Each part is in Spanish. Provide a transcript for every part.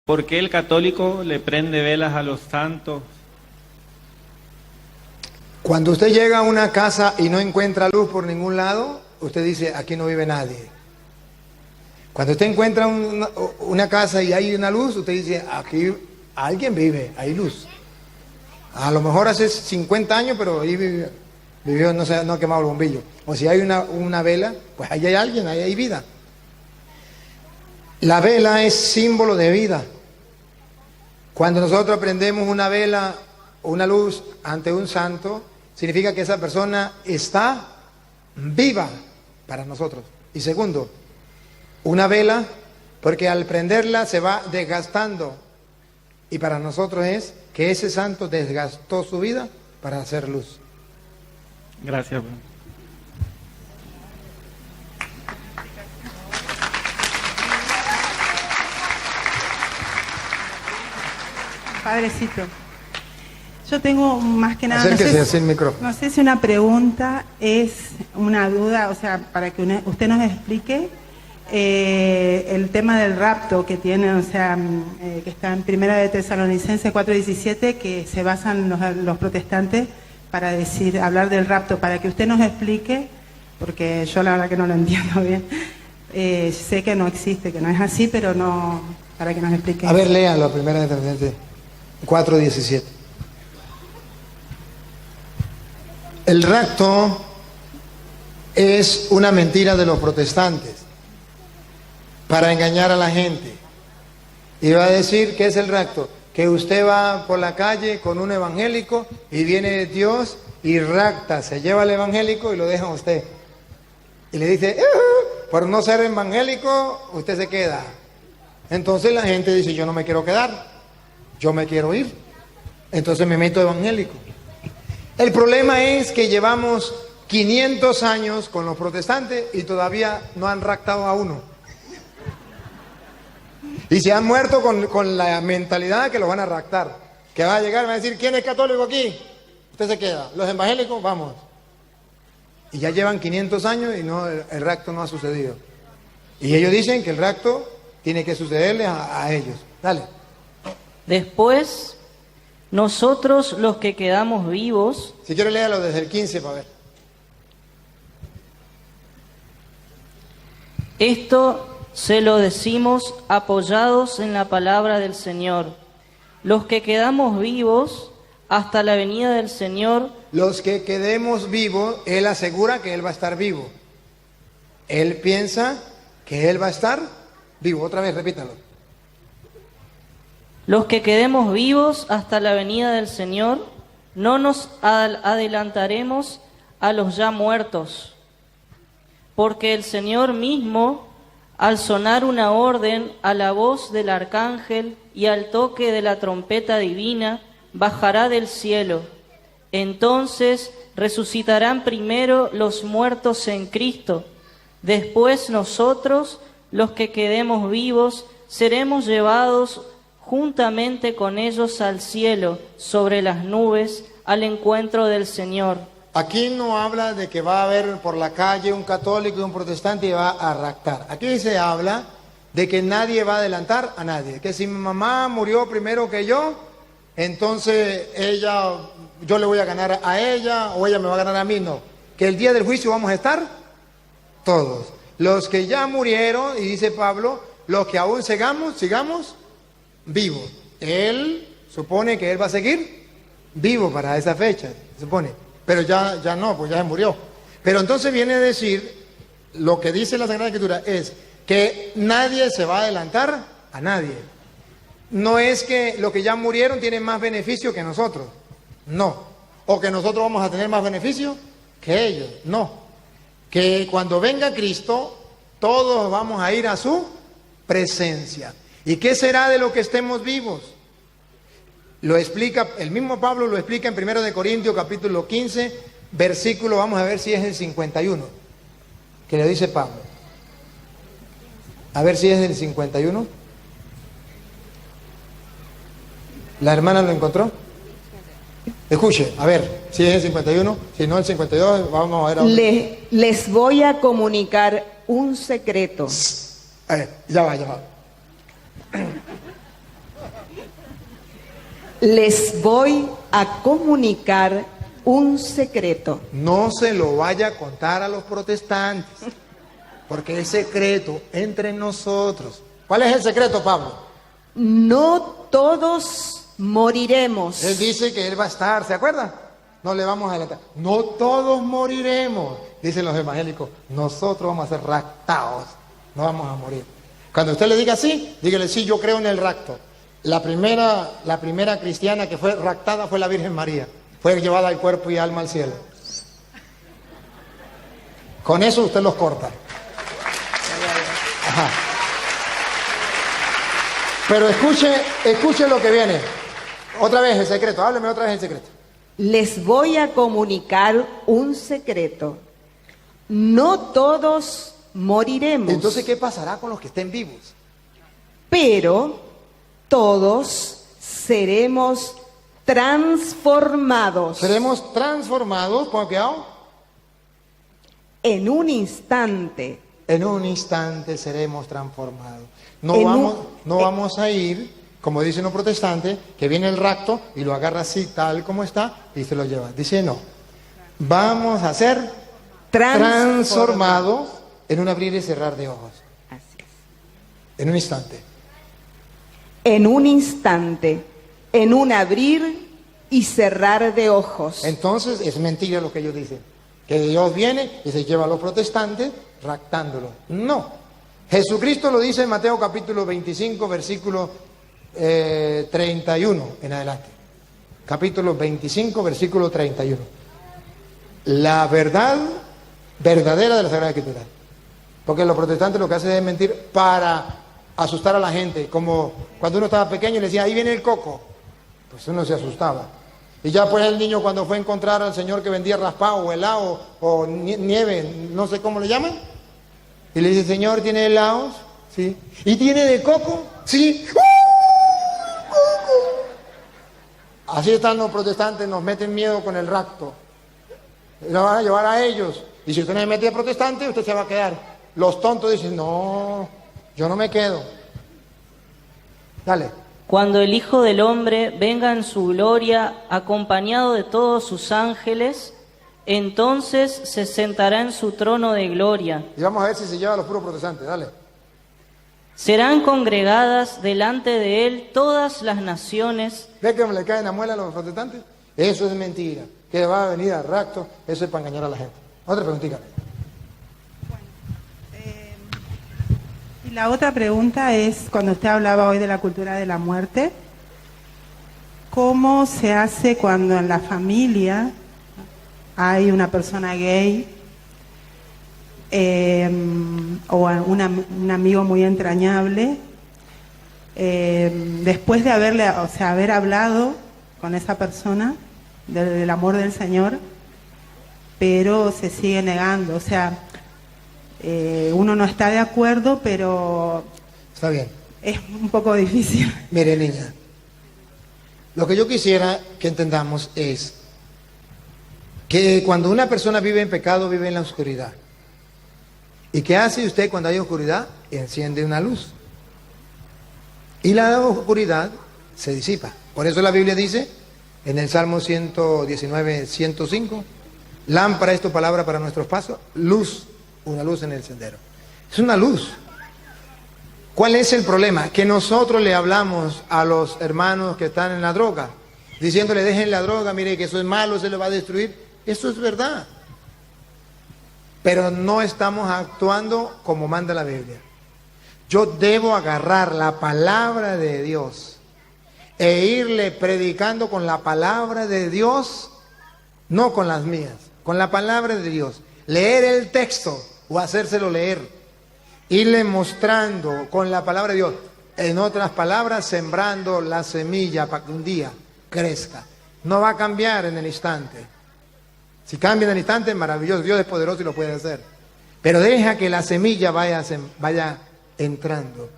¿Por qué el católico le prende velas a los santos? Cuando usted llega a una casa y no encuentra luz por ningún lado, usted dice, aquí no vive nadie. Cuando usted encuentra una casa y hay una luz, usted dice, aquí alguien vive, hay luz. A lo mejor hace 50 años, pero ahí vivió, no sé, no ha quemado el bombillo. O si hay una vela, pues ahí hay alguien, ahí hay vida. La vela es símbolo de vida. Cuando nosotros prendemos una vela o una luz ante un santo, significa que esa persona está viva para nosotros. Y segundo, una vela, porque al prenderla se va desgastando. Y para nosotros es que ese santo desgastó su vida para hacer luz. Gracias. Padrecito, yo tengo más que nada, acérquese así el micrófono. No sé si una pregunta es una duda, o sea, para que usted nos explique el tema del rapto que tiene, o sea, que está en Primera de Tesalonicenses 4:17, que se basan los protestantes para hablar del rapto, para que usted nos explique, porque yo la verdad que no lo entiendo bien. Sé que no existe, que no es así, pero no, para que nos explique. A ver, léalo, Primera de Tesalonicenses 4:17. El rapto es una mentira de los protestantes para engañar a la gente. Y va a decir, ¿qué es el rapto? Que usted va por la calle con un evangélico y viene Dios y rapta, se lleva al evangélico y lo deja a usted. Y le dice, por no ser evangélico, usted se queda. Entonces la gente dice, yo no me quiero quedar, yo me quiero ir. Entonces me meto evangélico. El problema es que llevamos 500 años con los protestantes y todavía no han raptado a uno. Y se han muerto con la mentalidad que lo van a raptar. Que va a llegar y va a decir, ¿quién es católico aquí? Usted se queda. Los evangélicos, vamos. Y ya llevan 500 años y el rapto no ha sucedido. Y ellos dicen que el rapto tiene que sucederles a ellos. Dale. Después, nosotros los que quedamos vivos... Si quiere léalo desde el 15 para ver. Esto se lo decimos apoyados en la palabra del Señor. Los que quedamos vivos hasta la venida del Señor... Los que quedemos vivos, Él asegura que Él va a estar vivo. Él piensa que Él va a estar vivo. Otra vez, repítalo. Los que quedemos vivos hasta la venida del Señor, no nos adelantaremos a los ya muertos, porque el Señor mismo, al sonar una orden, a la voz del arcángel y al toque de la trompeta divina, bajará del cielo. Entonces resucitarán primero los muertos en Cristo. Después nosotros, los que quedemos vivos, seremos llevados juntamente con ellos al cielo, sobre las nubes, al encuentro del Señor. Aquí no habla de que va a haber por la calle un católico y un protestante y va a raptar. Aquí se habla de que nadie va a adelantar a nadie. Que si mi mamá murió primero que yo, entonces yo le voy a ganar a ella o ella me va a ganar a mí. No. Que el día del juicio vamos a estar todos. Los que ya murieron, y dice Pablo, los que aún sigamos vivos. Él supone que él va a seguir vivo para esa fecha, supone. Pero ya no, pues ya se murió. Pero entonces viene a decir, lo que dice la Sagrada Escritura es que nadie se va a adelantar a nadie. No es que los que ya murieron tienen más beneficio que nosotros, no. O que nosotros vamos a tener más beneficio que ellos, no. Que cuando venga Cristo, todos vamos a ir a su presencia. ¿Y qué será de lo que estemos vivos? Lo explica, el mismo Pablo lo explica en 1 de Corintios capítulo 15, versículo, vamos a ver si es el 51, que le dice Pablo. A ver si es el 51. ¿La hermana lo encontró? Escuche, a ver, si es el 51, si no el 52, vamos a ver ahora. Les voy a comunicar un secreto. Ya va. Les voy a comunicar un secreto. No se lo vaya a contar a los protestantes, porque es secreto entre nosotros. ¿Cuál es el secreto, Pablo? No todos moriremos. Él dice que él va a estar, ¿se acuerdan? No le vamos a adelantar. No todos moriremos, dicen los evangélicos. Nosotros vamos a ser raptados, no vamos a morir. Cuando usted le diga sí, dígale sí, yo creo en el rapto. La primera cristiana que fue raptada fue la Virgen María. Fue llevada al cuerpo y alma al cielo. Con eso usted los corta. Ajá. Pero escuche lo que viene. Otra vez el secreto, hábleme otra vez el secreto. Les voy a comunicar un secreto. No todos moriremos. Entonces, ¿qué pasará con los que estén vivos? Pero todos seremos transformados. Seremos transformados, ponga cuidado. En un instante. En un instante seremos transformados. No En vamos a ir, como dicen los protestantes, que viene el rapto y lo agarra así, tal como está, y se lo lleva. Dice no. Vamos a ser transformados en un abrir y cerrar de ojos. Así es. En un instante. En un instante. En un abrir y cerrar de ojos. Entonces es mentira lo que ellos dicen, que Dios viene y se lleva a los protestantes raptándolos. No, Jesucristo lo dice en Mateo capítulo 25 versículo 31 en adelante. Capítulo 25 versículo 31. La verdad verdadera de la Sagrada Escritura. Porque los protestantes lo que hacen es mentir para asustar a la gente, como cuando uno estaba pequeño y le decía ahí viene el coco, pues uno se asustaba. Y ya pues el niño cuando fue a encontrar al señor que vendía raspado o helado o nieve, no sé cómo le llaman, y le dice, señor, ¿tiene helados? Sí. ¿Y tiene de coco? Sí. Así están los protestantes, nos meten miedo con el rapto. Nos van a llevar a ellos. Y si usted no se mete de protestante, usted se va a quedar. Los tontos dicen, no, yo no me quedo. Dale. Cuando el Hijo del Hombre venga en su gloria, acompañado de todos sus ángeles, entonces se sentará en su trono de gloria. Y vamos a ver si se lleva a los puros protestantes, dale. Serán congregadas delante de él todas las naciones. ¿Ve que me le caen a muela a los protestantes? Eso es mentira. Que va a venir al rapto, eso es para engañar a la gente. Otra preguntita. Y la otra pregunta es, cuando usted hablaba hoy de la cultura de la muerte, ¿cómo se hace cuando en la familia hay una persona gay o un amigo muy entrañable, después de haber hablado con esa persona del amor del Señor, pero se sigue negando? O sea, uno no está de acuerdo, pero está bien. Es un poco difícil. Mire, niña, lo que yo quisiera que entendamos es que cuando una persona vive en pecado, vive en la oscuridad. ¿Y qué hace usted cuando hay oscuridad? Enciende una luz. Y la oscuridad se disipa. Por eso la Biblia dice, en el Salmo 119, 105, lámpara es tu palabra para nuestros pasos, luz, una luz en el sendero. Es una luz. ¿Cuál es el problema? Que nosotros le hablamos a los hermanos que están en la droga, diciéndole dejen la droga, mire que eso es malo, se le va a destruir. Eso es verdad. Pero no estamos actuando como manda la Biblia. Yo debo agarrar la palabra de Dios e irle predicando con la palabra de Dios, no con las mías, con la palabra de Dios. Leer el texto o hacérselo leer, irle mostrando con la palabra de Dios, en otras palabras, sembrando la semilla para que un día crezca. No va a cambiar en el instante. Si cambia en el instante, maravilloso, Dios es poderoso y lo puede hacer. Pero deja que la semilla vaya entrando.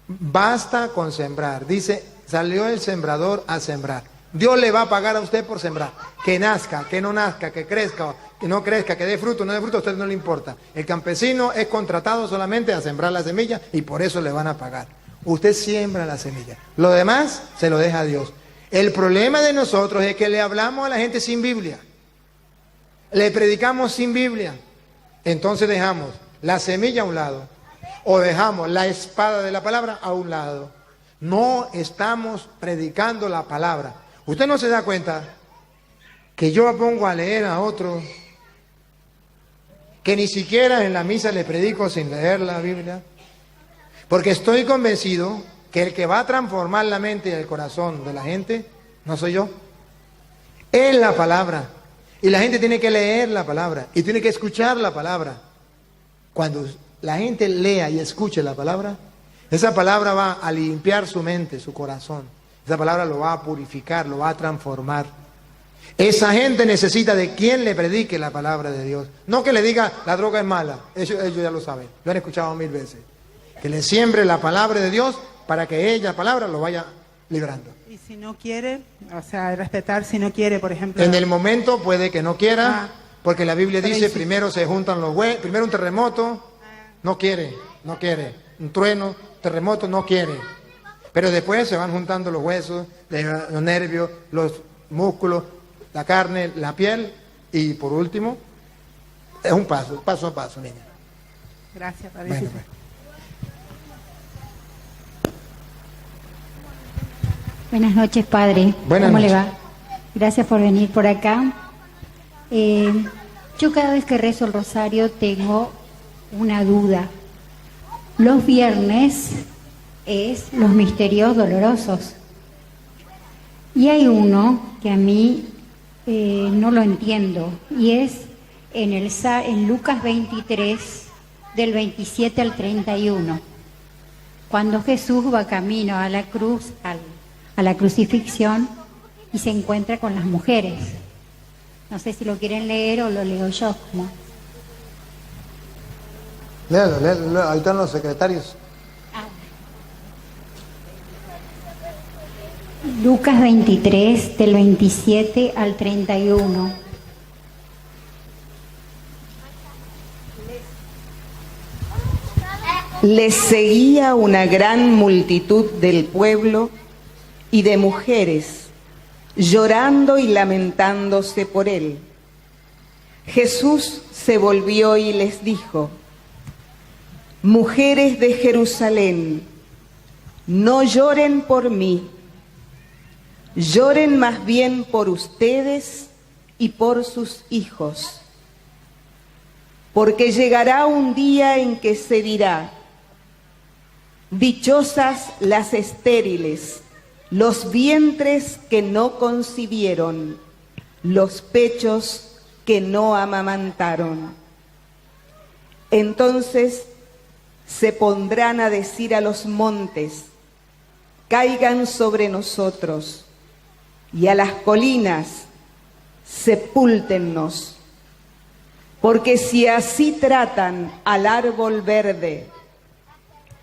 Basta con sembrar. Dice, salió el sembrador a sembrar. Dios le va a pagar a usted por sembrar. Que nazca, que no nazca, que crezca, que no crezca, que dé fruto, no dé fruto, a usted no le importa. El campesino es contratado solamente a sembrar la semilla y por eso le van a pagar. Usted siembra la semilla. Lo demás se lo deja a Dios. El problema de nosotros es que le hablamos a la gente sin Biblia. Le predicamos sin Biblia. Entonces dejamos la semilla a un lado o dejamos la espada de la palabra a un lado. No estamos predicando la palabra. ¿Usted no se da cuenta que yo pongo a leer a otro que ni siquiera en la misa le predico sin leer la Biblia? Porque estoy convencido que el que va a transformar la mente y el corazón de la gente no soy yo, es la palabra. Y la gente tiene que leer la palabra y tiene que escuchar la palabra. Cuando la gente lea y escuche la palabra, esa palabra va a limpiar su mente, su corazón. Esa palabra lo va a purificar, lo va a transformar. Esa gente necesita de quien le predique la palabra de Dios. No que le diga la droga es mala, ellos ya lo saben, lo han escuchado 1000 veces. Que le siembre la palabra de Dios para que ella, palabra, lo vaya librando. Y si no quiere, o sea, respetar si no quiere, por ejemplo. En el momento puede que no quiera, porque la Biblia dice sí. primero se juntan los huesos, primero un terremoto, no quiere, un trueno, terremoto, no quiere. Pero después se van juntando los huesos, los nervios, los músculos, la carne, la piel, y por último, es un paso a paso, niña. Gracias, padre. Bueno, pues. Buenas noches, padre. Buenas ¿Cómo noches. le va? Gracias por venir por acá. Yo cada vez que rezo el rosario tengo una duda. Los viernes es los misterios dolorosos. Y hay uno que a mí no lo entiendo, y es en Lucas 23, del 27 al 31. Cuando Jesús va camino a la cruz, a la crucifixión, y se encuentra con las mujeres. No sé si lo quieren leer o lo leo yo. ¿No? Léalo, ahí están los secretarios. Lucas 23, del 27 al 31. Les seguía una gran multitud del pueblo y de mujeres, llorando y lamentándose por él. Jesús se volvió y les dijo: mujeres de Jerusalén, no lloren por mí, lloren más bien por ustedes y por sus hijos, porque llegará un día en que se dirá: dichosas las estériles, los vientres que no concibieron, los pechos que no amamantaron. Entonces se pondrán a decir a los montes: caigan sobre nosotros, y a las colinas: sepúltennos. Porque si así tratan al árbol verde,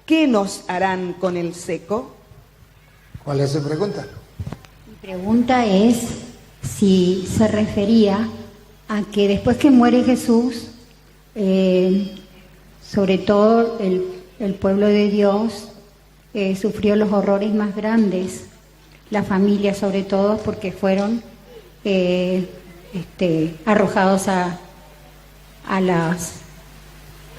¿qué nos harán con el seco? ¿Cuál es su pregunta? Mi pregunta es si se refería a que después que muere Jesús, sobre todo el pueblo de Dios sufrió los horrores más grandes, la familia sobre todo, porque fueron arrojados a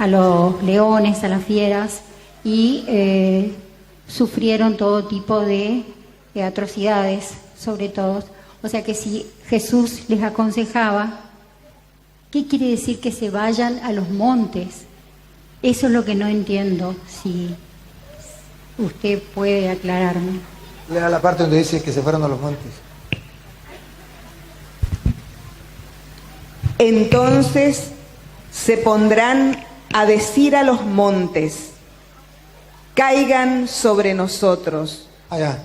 los leones, a las fieras, y sufrieron todo tipo de atrocidades, sobre todo. O sea que si Jesús les aconsejaba, ¿qué quiere decir que se vayan a los montes? Eso es lo que no entiendo, si usted puede aclararme. Lea la parte donde dice que se fueron a los montes. Entonces se pondrán a decir a los montes: caigan sobre nosotros. Allá.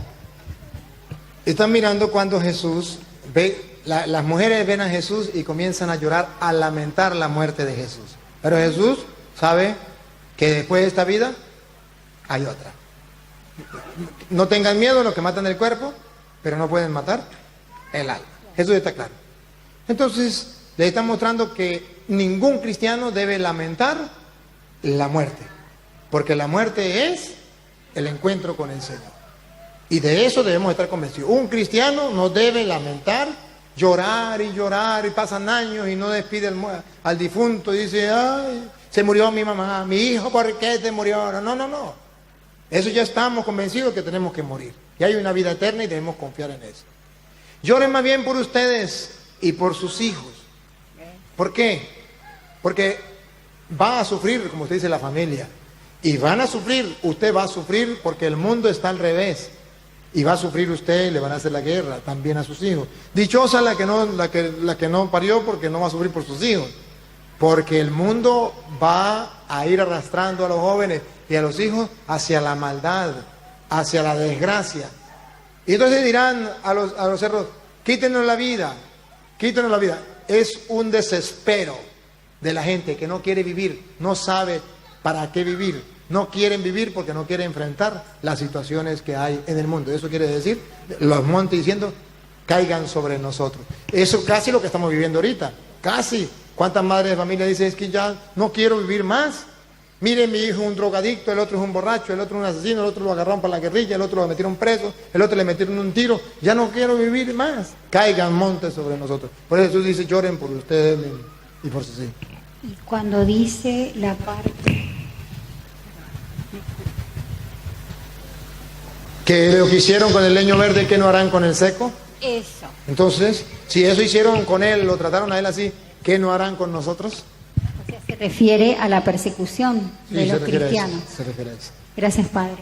Están mirando cuando Jesús ve, las mujeres ven a Jesús y comienzan a llorar, a lamentar la muerte de Jesús. Pero Jesús sabe que después de esta vida hay otra. No tengan miedo a los que matan el cuerpo, pero no pueden matar el alma. Jesús está claro. Entonces, le está mostrando que ningún cristiano debe lamentar la muerte, porque la muerte es el encuentro con el Señor. Y de eso debemos estar convencidos. Un cristiano no debe lamentar, llorar, y pasan años y no despide al difunto y dice, ay, se murió mi mamá, mi hijo, ¿por qué se murió? No. Eso ya estamos convencidos que tenemos que morir. Y hay una vida eterna y debemos confiar en eso. Lloren más bien por ustedes y por sus hijos. ¿Por qué? Porque va a sufrir, como usted dice, la familia. Y van a sufrir, usted va a sufrir porque el mundo está al revés. Y va a sufrir usted y le van a hacer la guerra también a sus hijos. Dichosa la que no parió porque no va a sufrir por sus hijos. Porque el mundo va a ir arrastrando a los jóvenes y a los hijos hacia la maldad, hacia la desgracia. Y entonces dirán a los cerros, quítenos la vida, quítenos la vida. Es un desespero de la gente que no quiere vivir, no sabe para qué vivir. No quieren vivir porque no quieren enfrentar las situaciones que hay en el mundo. Eso quiere decir, los montes diciendo, caigan sobre nosotros. Eso casi lo que estamos viviendo ahorita, casi. ¿Cuántas madres de familia dicen, es que ya no quiero vivir más? Miren, mi hijo es un drogadicto, el otro es un borracho, el otro es un asesino, el otro lo agarraron para la guerrilla, el otro lo metieron preso, el otro le metieron un tiro. Ya no quiero vivir más. Caigan montes sobre nosotros. Por eso Jesús dice, lloren por ustedes y por sus hijos. Y cuando dice la parte... Que lo que hicieron con el leño verde, ¿qué no harán con el seco? Eso. Entonces, si eso hicieron con él, lo trataron a él así, ¿qué no harán con nosotros? O sea, se refiere a la persecución de los cristianos. Se refiere a eso. Gracias, Padre.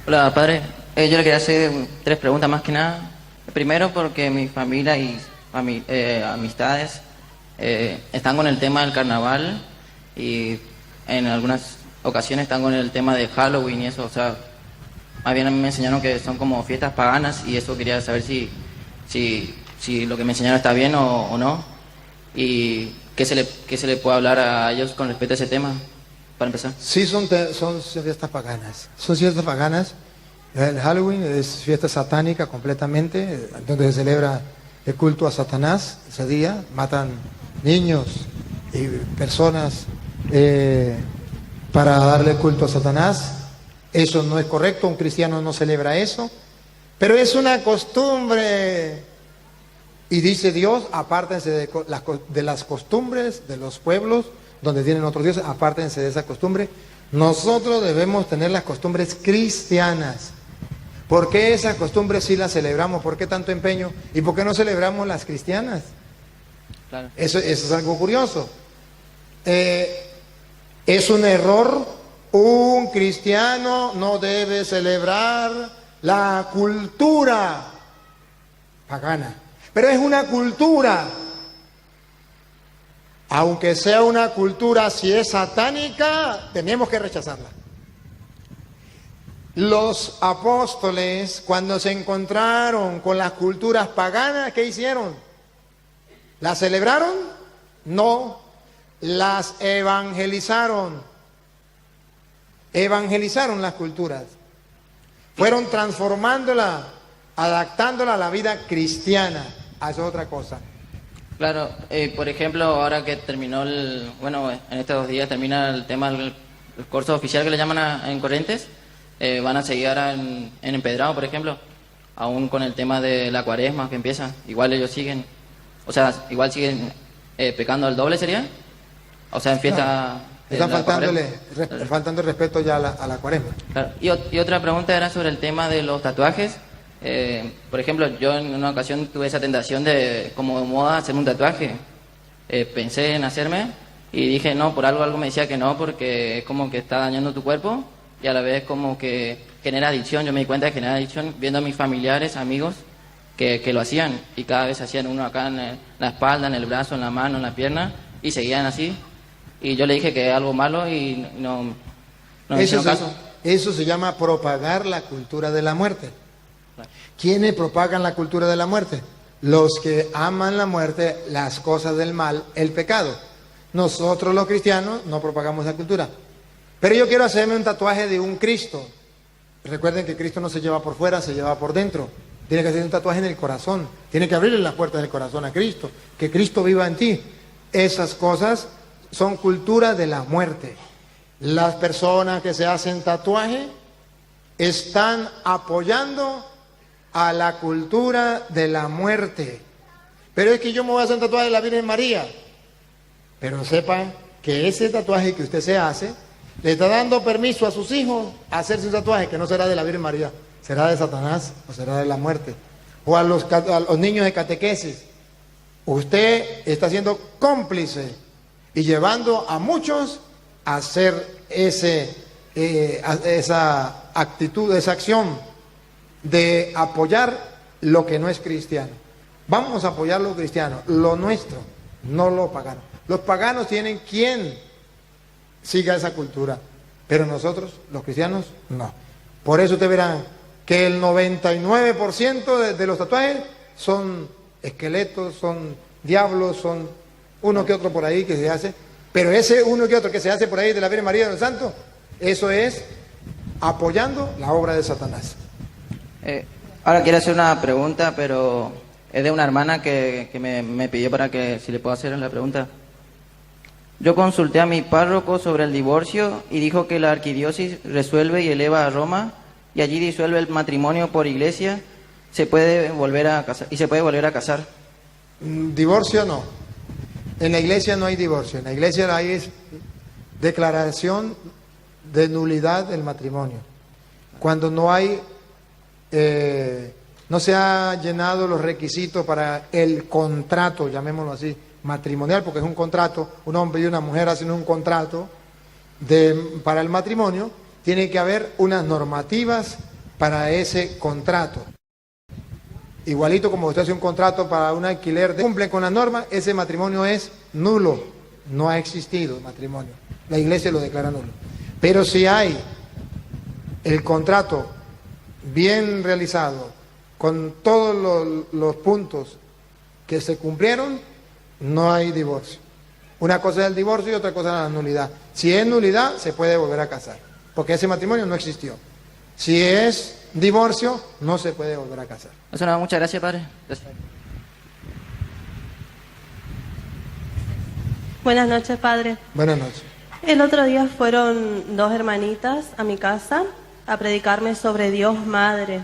Hola, Padre. Yo le quería hacer 3 preguntas más que nada. Primero, porque mi familia y amistades están con el tema del carnaval y en algunas ocasiones están con el tema de Halloween y eso, o sea, más bien a mí me enseñaron que son como fiestas paganas y eso quería saber si lo que me enseñaron está bien o no, y qué se le puede hablar a ellos con respecto a ese tema, para empezar. Sí, son fiestas paganas, son fiestas paganas. El Halloween es fiesta satánica completamente, donde se celebra el culto a Satanás. Ese día matan niños y personas para darle culto a Satanás. Eso no es correcto, un cristiano no celebra eso, pero es una costumbre. Y dice Dios, apártense de las costumbres de los pueblos donde tienen otros dioses, apártense de esa costumbre. Nosotros debemos tener las costumbres cristianas. ¿Por qué esas costumbres sí las celebramos? ¿Por qué tanto empeño? ¿Y por qué no celebramos las cristianas? Claro. Eso es algo curioso. Es un error. Un cristiano no debe celebrar la cultura pagana. Pero es una cultura. Aunque sea una cultura, si es satánica, tenemos que rechazarla. Los apóstoles, cuando se encontraron con las culturas paganas, ¿qué hicieron? ¿Las celebraron? No, las evangelizaron. Evangelizaron las culturas. Fueron transformándola, adaptándola a la vida cristiana. Eso es otra cosa. Claro, por ejemplo, ahora que terminó en estos 2 días termina el tema del el curso oficial que le llaman en Corrientes, van a seguir ahora en Empedrado, por ejemplo, aún con el tema de la cuaresma que empieza, igual ellos siguen, o sea, igual siguen pecando al doble, ¿sería? O sea, en fiesta... Están faltando el respeto ya a la cuaresma. Claro. Y otra pregunta era sobre el tema de los tatuajes. Por ejemplo, yo en una ocasión tuve esa tentación de, como de moda, hacerme un tatuaje. Pensé en hacerme y dije no, por algo me decía que no, porque es como que está dañando tu cuerpo y a la vez como que genera adicción. Yo me di cuenta de que genera adicción viendo a mis familiares, amigos que lo hacían y cada vez hacían uno acá en la espalda, en el brazo, en la mano, en la pierna y seguían así. Y yo le dije que es algo malo y no me hicieron caso. Eso se llama propagar la cultura de la muerte. ¿Quiénes propagan la cultura de la muerte? Los que aman la muerte, las cosas del mal, el pecado. Nosotros los cristianos no propagamos esa cultura. Pero yo quiero hacerme un tatuaje de un Cristo. Recuerden que Cristo no se lleva por fuera, se lleva por dentro. Tiene que hacer un tatuaje en el corazón. Tiene que abrirle las puertas del corazón a Cristo. Que Cristo viva en ti. Esas cosas son cultura de la muerte. Las personas que se hacen tatuaje están apoyando a la cultura de la muerte. Pero es que yo me voy a hacer un tatuaje de la Virgen María. Pero sepan que ese tatuaje que usted se hace le está dando permiso a sus hijos a hacerse un tatuaje que no será de la Virgen María, será de Satanás o será de la muerte. O a los niños de catequesis. Usted está siendo cómplice y llevando a muchos a hacer esa actitud, esa acción de apoyar lo que no es cristiano. Vamos a apoyar lo cristiano, lo nuestro, no lo pagano. Los paganos tienen quien siga esa cultura, pero nosotros, los cristianos, no. Por eso ustedes verán que el 99% de los tatuajes son esqueletos, son diablos, son uno que otro por ahí que se hace, pero ese uno que otro que se hace por ahí de la Virgen María de los Santos, eso es apoyando la obra de Satanás. Ahora quiero hacer una pregunta, pero es de una hermana que me pidió para que si le puedo hacer la pregunta. Yo consulté a mi párroco sobre el divorcio y dijo que la arquidiócesis resuelve y eleva a Roma y allí disuelve el matrimonio por iglesia, se puede volver a casar y se puede volver a casar. Divorcio no. En la iglesia no hay divorcio. En la iglesia hay es declaración de nulidad del matrimonio. Cuando no hay, no se ha llenado los requisitos para el contrato, llamémoslo así, matrimonial, porque es un contrato, un hombre y una mujer hacen un contrato para el matrimonio, tiene que haber unas normativas para ese contrato. Igualito como usted hace un contrato para un alquiler, cumple con las normas, ese matrimonio es nulo, no ha existido matrimonio. La iglesia lo declara nulo. Pero si hay el contrato bien realizado, con todos los puntos que se cumplieron, no hay divorcio. Una cosa es el divorcio y otra cosa es la nulidad. Si es nulidad, se puede volver a casar, porque ese matrimonio no existió. Si es divorcio, no se puede volver a casar. Eso nada, muchas gracias, padre. Gracias. Buenas noches, padre. Buenas noches. El otro día fueron dos hermanitas a mi casa a predicarme sobre Dios Madre.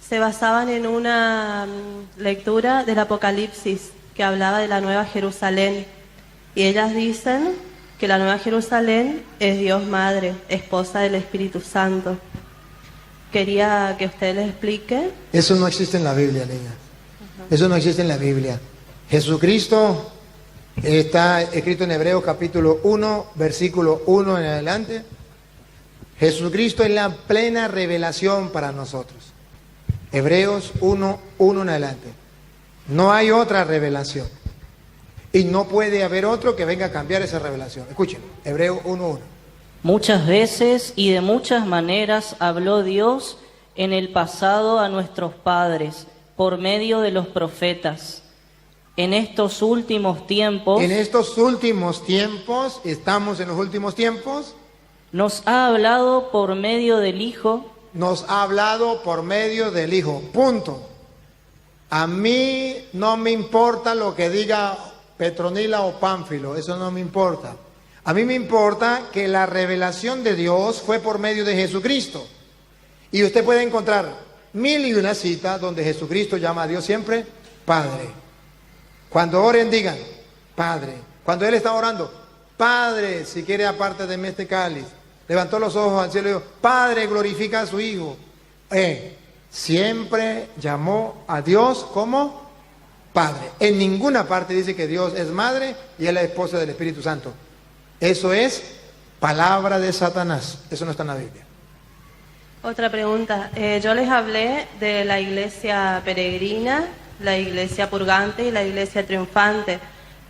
Se basaban en una lectura del Apocalipsis que hablaba de la Nueva Jerusalén. Y ellas dicen que la Nueva Jerusalén es Dios Madre, esposa del Espíritu Santo. Quería que usted les explique. Eso no existe en la Biblia, niña. Eso no existe en la Biblia. Jesucristo está escrito en Hebreos capítulo 1, versículo 1 en adelante. Jesucristo es la plena revelación para nosotros. Hebreos 1, 1 en adelante. No hay otra revelación. Y no puede haber otro que venga a cambiar esa revelación. Escuchen, Hebreos 1, 1. Muchas veces y de muchas maneras habló Dios en el pasado a nuestros padres por medio de los profetas. En estos últimos tiempos... En estos últimos tiempos, estamos en los últimos tiempos. Nos ha hablado por medio del Hijo. Nos ha hablado por medio del Hijo. Punto. A mí no me importa lo que diga Petronila o Pánfilo, eso no me importa. A mí me importa que la revelación de Dios fue por medio de Jesucristo. Y usted puede encontrar 1001 citas donde Jesucristo llama a Dios siempre Padre. Cuando oren digan Padre. Cuando Él está orando, Padre, si quiere aparte de mí este cáliz. Levantó los ojos al cielo y dijo, Padre, glorifica a su Hijo. Siempre llamó a Dios como Padre. En ninguna parte dice que Dios es madre y es la esposa del Espíritu Santo. Eso es palabra de Satanás. Eso no está en la Biblia. Otra pregunta. Yo les hablé de la iglesia peregrina, la iglesia purgante y la iglesia triunfante,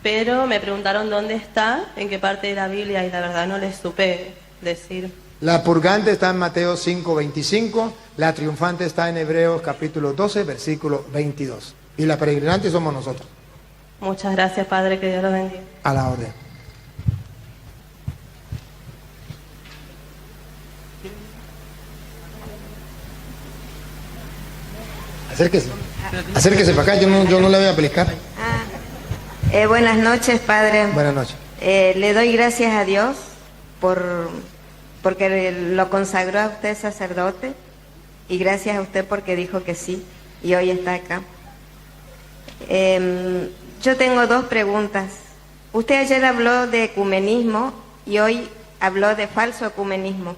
pero me preguntaron dónde está, en qué parte de la Biblia, y la verdad no les supe decir. La purgante está en Mateo 5:25, la triunfante está en Hebreos capítulo 12, versículo 22. Y la peregrinante somos nosotros. Muchas gracias, Padre, que Dios los bendiga. A la orden. Acérquese para acá, yo no le voy a pellizcar. Buenas noches, Padre. Buenas noches. Le doy gracias a Dios porque lo consagró a usted sacerdote, y gracias a usted porque dijo que sí, y hoy está acá. Yo tengo dos preguntas. Usted ayer habló de ecumenismo y hoy habló de falso ecumenismo.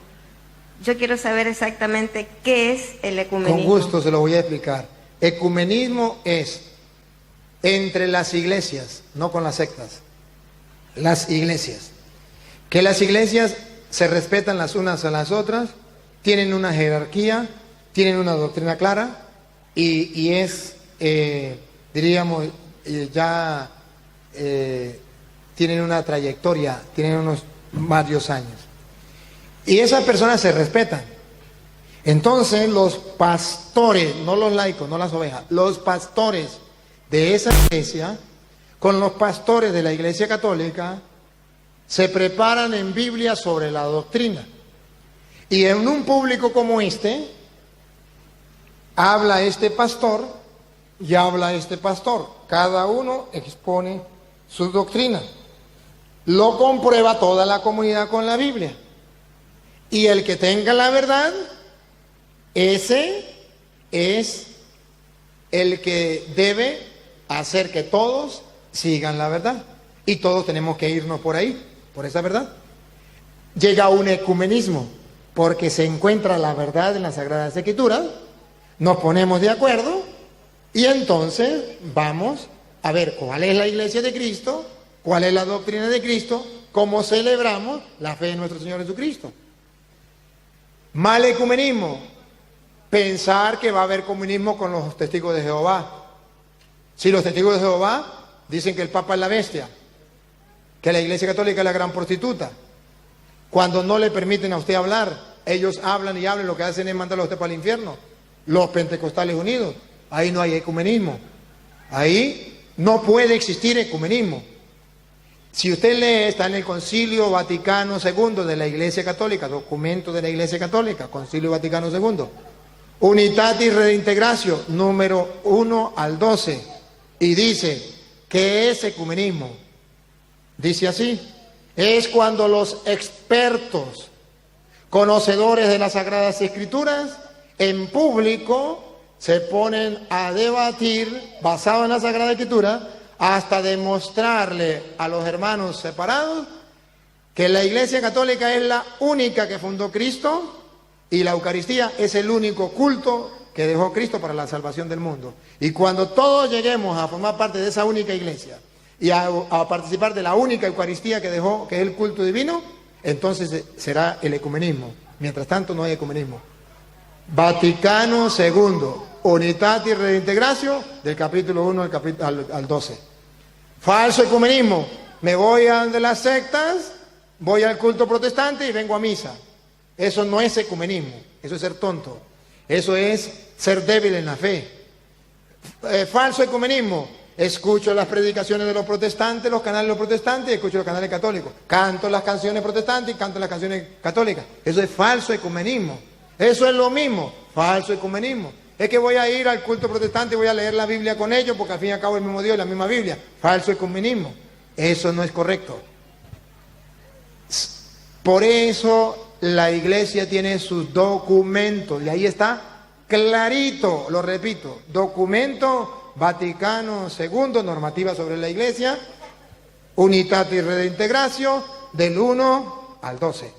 Yo quiero saber exactamente qué es el ecumenismo. Con gusto se lo voy a explicar. Ecumenismo es entre las iglesias, no con las sectas. Las iglesias. Que las iglesias se respetan las unas a las otras, tienen una jerarquía, tienen una doctrina clara y es, diríamos, tienen una trayectoria, tienen unos varios años. Y esas personas se respetan. Entonces los pastores, no los laicos, no las ovejas, los pastores de esa iglesia, con los pastores de la Iglesia Católica, se preparan en Biblia sobre la doctrina. Y en un público como este, habla este pastor y habla este pastor. Cada uno expone su doctrina. Lo comprueba toda la comunidad con la Biblia. Y el que tenga la verdad, ese es el que debe hacer que todos sigan la verdad. Y todos tenemos que irnos por ahí, por esa verdad. Llega un ecumenismo, porque se encuentra la verdad en las Sagradas Escrituras, nos ponemos de acuerdo y entonces vamos a ver cuál es la iglesia de Cristo, cuál es la doctrina de Cristo, cómo celebramos la fe en nuestro Señor Jesucristo. Mal ecumenismo, pensar que va a haber comunismo con los testigos de Jehová. Si los testigos de Jehová dicen que el Papa es la bestia, que la Iglesia Católica es la gran prostituta, cuando no le permiten a usted hablar, ellos hablan y hablan, lo que hacen es mandarlo a usted para el infierno. Los pentecostales unidos, ahí no hay ecumenismo, ahí no puede existir ecumenismo. Si usted lee, está en el Concilio Vaticano II de la Iglesia Católica, documento de la Iglesia Católica, Concilio Vaticano II, Unitatis Redintegratio, número 1 al 12, y dice, ¿qué es ecumenismo? Dice así, es cuando los expertos, conocedores de las Sagradas Escrituras, en público se ponen a debatir, basado en la Sagrada Escritura, hasta demostrarle a los hermanos separados que la Iglesia Católica es la única que fundó Cristo y la Eucaristía es el único culto que dejó Cristo para la salvación del mundo. Y cuando todos lleguemos a formar parte de esa única iglesia y a participar de la única Eucaristía que dejó, que es el culto divino, entonces será el ecumenismo. Mientras tanto no hay ecumenismo. Vaticano II, Unitatis Redintegratio, del capítulo 1 al 12. Falso ecumenismo, me voy a donde las sectas, voy al culto protestante y vengo a misa. Eso no es ecumenismo, eso es ser tonto, eso es ser débil en la fe. Falso ecumenismo, escucho las predicaciones de los protestantes, los canales de los protestantes y escucho los canales católicos. Canto las canciones protestantes y canto las canciones católicas. Eso es falso ecumenismo. Eso es lo mismo, falso ecumenismo. Es que voy a ir al culto protestante y voy a leer la Biblia con ellos porque al fin y al cabo es el mismo Dios y la misma Biblia. Falso ecumenismo. Eso no es correcto. Por eso la iglesia tiene sus documentos y ahí está clarito, lo repito, documento Vaticano II, normativa sobre la iglesia, Unitatis Redintegratio, del 1 al 12.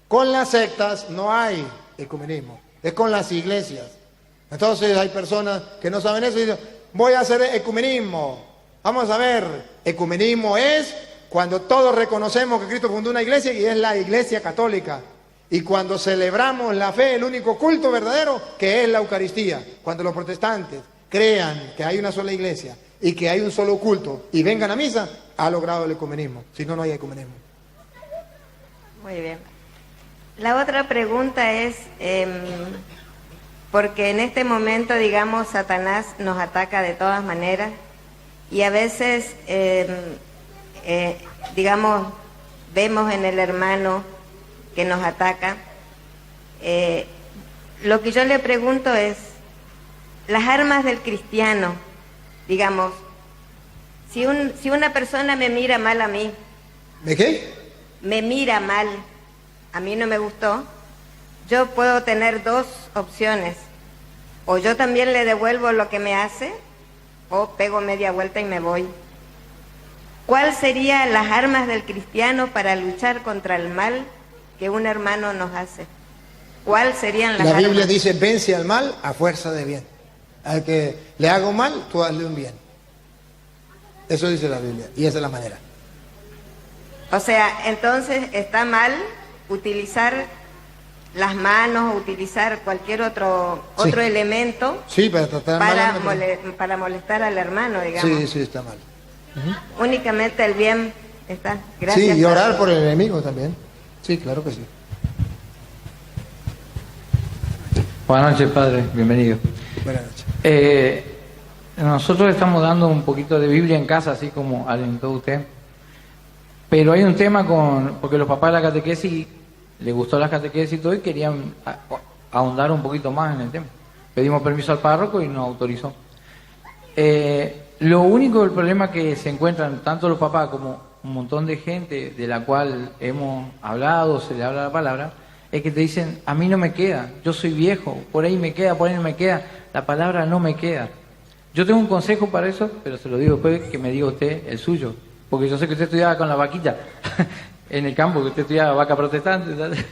Con las sectas no hay ecumenismo, es con las iglesias. Entonces hay personas que no saben eso y dicen, voy a hacer ecumenismo. Vamos a ver, ecumenismo es cuando todos reconocemos que Cristo fundó una iglesia y es la Iglesia Católica. Y cuando celebramos la fe, el único culto verdadero, que es la Eucaristía. Cuando los protestantes crean que hay una sola iglesia y que hay un solo culto y vengan a misa, ha logrado el ecumenismo. Si no, no hay ecumenismo. Muy bien. La otra pregunta es, porque en este momento, digamos, Satanás nos ataca de todas maneras y a veces, digamos, vemos en el hermano que nos ataca. Lo que yo le pregunto es, las armas del cristiano, digamos, si una persona me mira mal a mí. ¿De qué? Me mira mal a mí no me gustó, yo puedo tener dos opciones. O yo también le devuelvo lo que me hace, o pego media vuelta y me voy. ¿Cuál serían las armas del cristiano para luchar contra el mal que un hermano nos hace? ¿Cuál serían las armas? La Biblia dice, vence al mal a fuerza de bien. Al que le hago mal, tú hazle un bien. Eso dice la Biblia, y esa es la manera. O sea, entonces está mal utilizar las manos, utilizar cualquier otro elemento Sí, para tratar para molestar al hermano, digamos. Sí, sí, está mal. Únicamente el bien está. Gracias. Sí, y orar por el enemigo también. Sí, claro que sí. Buenas noches, padre. Bienvenido. Buenas noches. Nosotros estamos dando un poquito de Biblia en casa, así como alentó usted. Pero hay un tema porque los papás de la catequesis les gustó la catequesis y todo y querían ahondar un poquito más en el tema. Pedimos permiso al párroco y nos autorizó. Lo único del problema que se encuentran tanto los papás como un montón de gente de la cual hemos hablado, se le habla la palabra, es que te dicen, a mí no me queda, yo soy viejo, por ahí me queda, por ahí no me queda, la palabra no me queda. Yo tengo un consejo para eso, pero se lo digo después que me diga usted el suyo, porque yo sé que usted estudiaba con la vaquita en el campo, que usted estudiaba vaca protestante, ¿sabes?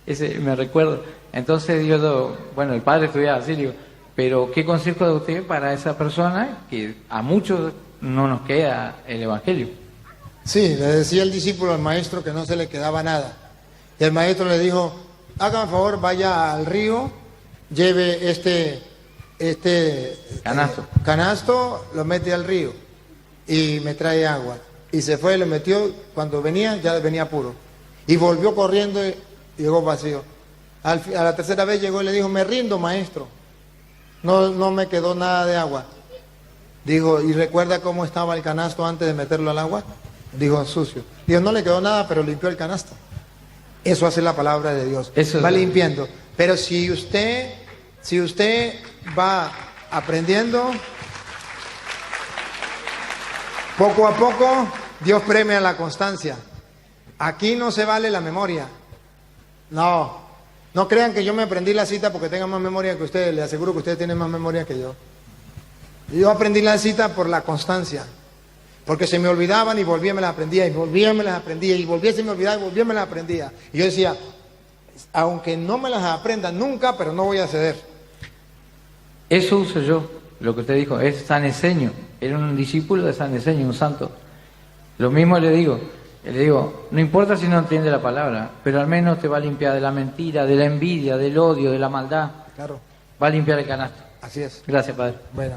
Ese me recuerdo. Entonces yo, bueno, el padre estudiaba así, digo, pero ¿qué consejo da usted para esa persona que a muchos no nos queda el evangelio? Sí, le decía el discípulo al maestro que no se le quedaba nada. Y el maestro le dijo, hágame favor, vaya al río, lleve este canasto, lo mete al río y me trae agua. Y se fue, lo metió, cuando venía, ya venía puro. Y volvió corriendo y llegó vacío. A la tercera vez llegó y le dijo, me rindo, maestro. No me quedó nada de agua. Dijo, ¿y recuerda cómo estaba el canasto antes de meterlo al agua? Dijo, sucio. Dijo, no le quedó nada, pero limpió el canasto. Eso hace la palabra de Dios. Eso va limpiando. Pero si usted va aprendiendo, poco a poco, Dios premia la constancia. Aquí no se vale la memoria. No crean que yo me aprendí la cita porque tenga más memoria que ustedes. Les aseguro que ustedes tienen más memoria que yo. Yo aprendí la cita por la constancia. Porque se me olvidaban y volvía me las aprendía, y volvía me las aprendía, y volvía se me olvidaba y volvía me las aprendía. Y yo decía, aunque no me las aprenda nunca, pero no voy a ceder. Eso uso yo, lo que usted dijo, es San Esenio. Era un discípulo de San Esenio, un santo. Lo mismo le digo, no importa si no entiende la palabra, pero al menos te va a limpiar de la mentira, de la envidia, del odio, de la maldad. Claro. Va a limpiar el canasto. Así es. Gracias, padre. Bueno.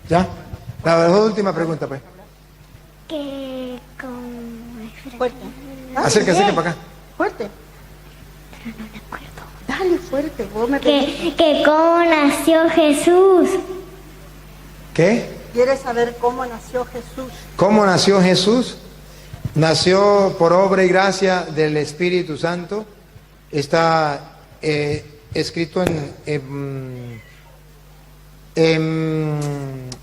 ¿Ya? La última pregunta, pues. Fuerte. Acérquese para acá. Fuerte. Dale fuerte, vos me Que cómo nació Jesús. ¿Qué? ¿Quieres saber cómo nació Jesús? ¿Cómo nació Jesús? Nació por obra y gracia del Espíritu Santo. Está escrito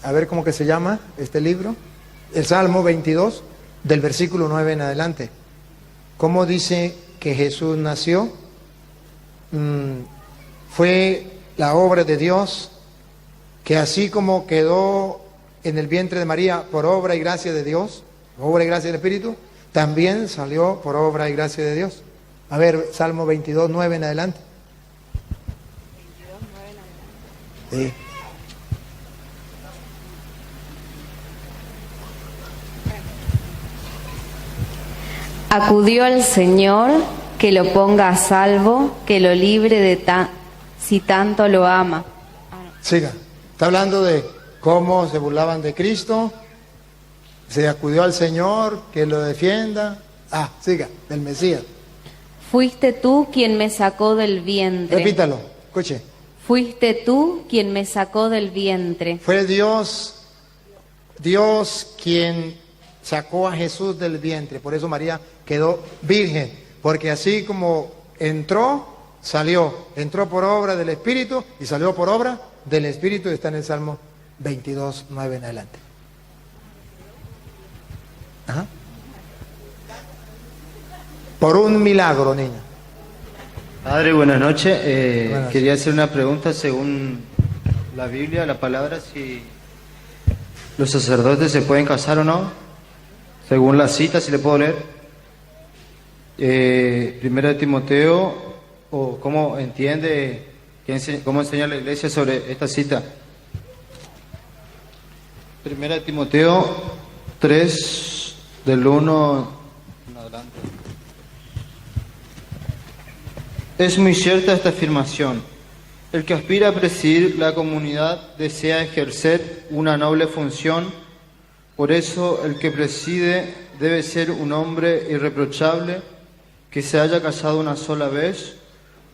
a ver cómo que se llama este libro, el Salmo 22, del versículo 9 en adelante. ¿Cómo dice que Jesús nació? Fue la obra de Dios, que así como quedó en el vientre de María por obra y gracia de Dios, obra y gracia del Espíritu, también salió por obra y gracia de Dios. A ver, Salmo 22, 9 en adelante. 22, 9 en adelante. Sí. Acudió al Señor, que lo ponga a salvo, que lo libre de si tanto lo ama. Siga. Está hablando de cómo se burlaban de Cristo, se acudió al Señor, que lo defienda. Siga, del Mesías. Fuiste tú quien me sacó del vientre. Repítalo, escuche. Fuiste tú quien me sacó del vientre. Fue Dios quien sacó a Jesús del vientre. Por eso María quedó virgen, porque así como entró, salió. Entró por obra del Espíritu y salió por obra del Espíritu. Está en el Salmo 22, 9 en adelante. Ajá. Por un milagro, niño. Padre, buenas noches. Buenas. Quería hacer una pregunta según la Biblia, la palabra, si los sacerdotes se pueden casar o no. Según la cita, si le puedo leer. Primera de Timoteo, o cómo entiende, cómo enseña la iglesia sobre esta cita. Primera de Timoteo 3, del 1 en adelante. Es muy cierta esta afirmación. El que aspira a presidir la comunidad desea ejercer una noble función. Por eso el que preside debe ser un hombre irreprochable, que se haya casado una sola vez,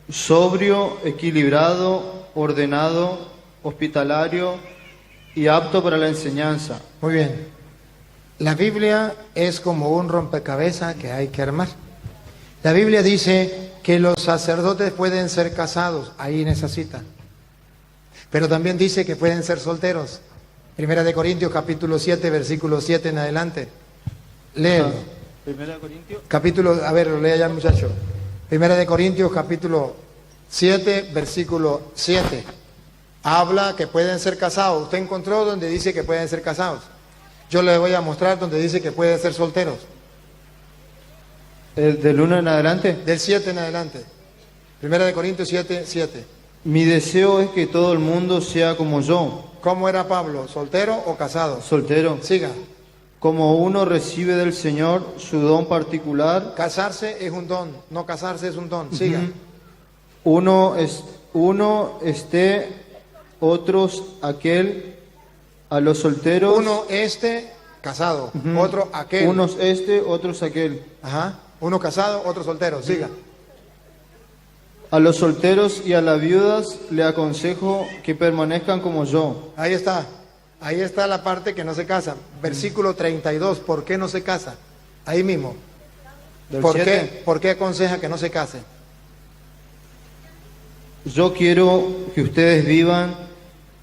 sobrio, equilibrado, ordenado, hospitalario y apto para la enseñanza. Muy bien. La Biblia es como un rompecabezas que hay que armar. La Biblia dice que los sacerdotes pueden ser casados, ahí en esa cita. Pero también dice que pueden ser solteros. Primera de Corintios, capítulo 7, versículo 7 en adelante. Léelo. Primera de Corintios. Capítulo, a ver, lo lea ya el muchacho. Primera de Corintios, capítulo 7, versículo 7. Habla que pueden ser casados. Usted encontró donde dice que pueden ser casados. Yo le voy a mostrar donde dice que pueden ser solteros. ¿Del 1 en adelante? Del 7 en adelante. Primera de Corintios 7, 7. Mi deseo es que todo el mundo sea como yo. ¿Cómo era Pablo? ¿Soltero o casado? Soltero. Siga. Como uno recibe del Señor su don particular. Casarse es un don, no casarse es un don. Siga. Uno esté, otros aquel, a los solteros. Uno casado, otro aquel. Unos otros aquel. Ajá. Uno casado, otro soltero. Siga. A los solteros y a las viudas le aconsejo que permanezcan como yo. Ahí está. Ahí está la parte que no se casa. Versículo 32. ¿Por qué no se casa? Ahí mismo. ¿Por qué aconseja que no se case? Yo quiero que ustedes vivan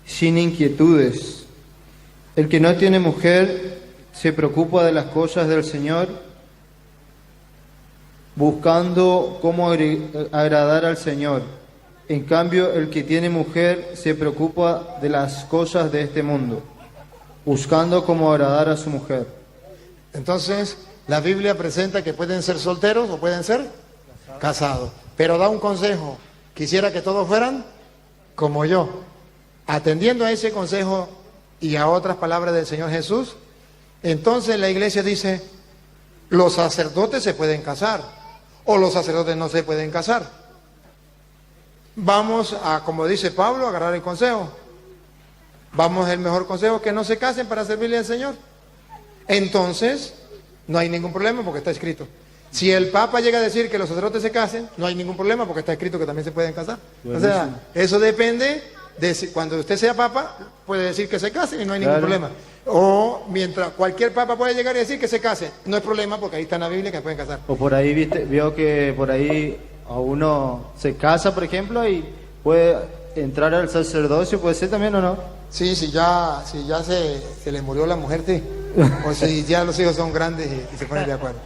sin inquietudes. El que no tiene mujer se preocupa de las cosas del Señor, buscando cómo agradar al Señor. En cambio, el que tiene mujer se preocupa de las cosas de este mundo, buscando cómo agradar a su mujer. Entonces, la Biblia presenta que pueden ser solteros o pueden ser casados. Pero da un consejo. Quisiera que todos fueran como yo. Atendiendo a ese consejo y a otras palabras del Señor Jesús, entonces la iglesia dice, los sacerdotes se pueden casar o los sacerdotes no se pueden casar. Vamos a, como dice Pablo, a agarrar el consejo. Vamos el mejor consejo, que no se casen para servirle al Señor. Entonces, no hay ningún problema porque está escrito. Si el Papa llega a decir que los sacerdotes se casen, no hay ningún problema porque está escrito que también se pueden casar. O sea, eso depende de si cuando usted sea Papa, puede decir que se case y no hay ningún problema. O mientras cualquier Papa puede llegar y decir que se case, no hay problema porque ahí está en la Biblia que se pueden casar. O por ahí vio que por ahí a uno se casa, por ejemplo, y puede entrar al sacerdocio, puede ser también o no. Sí, si ya se le murió la mujer, sí. O si ya los hijos son grandes y se ponen de acuerdo.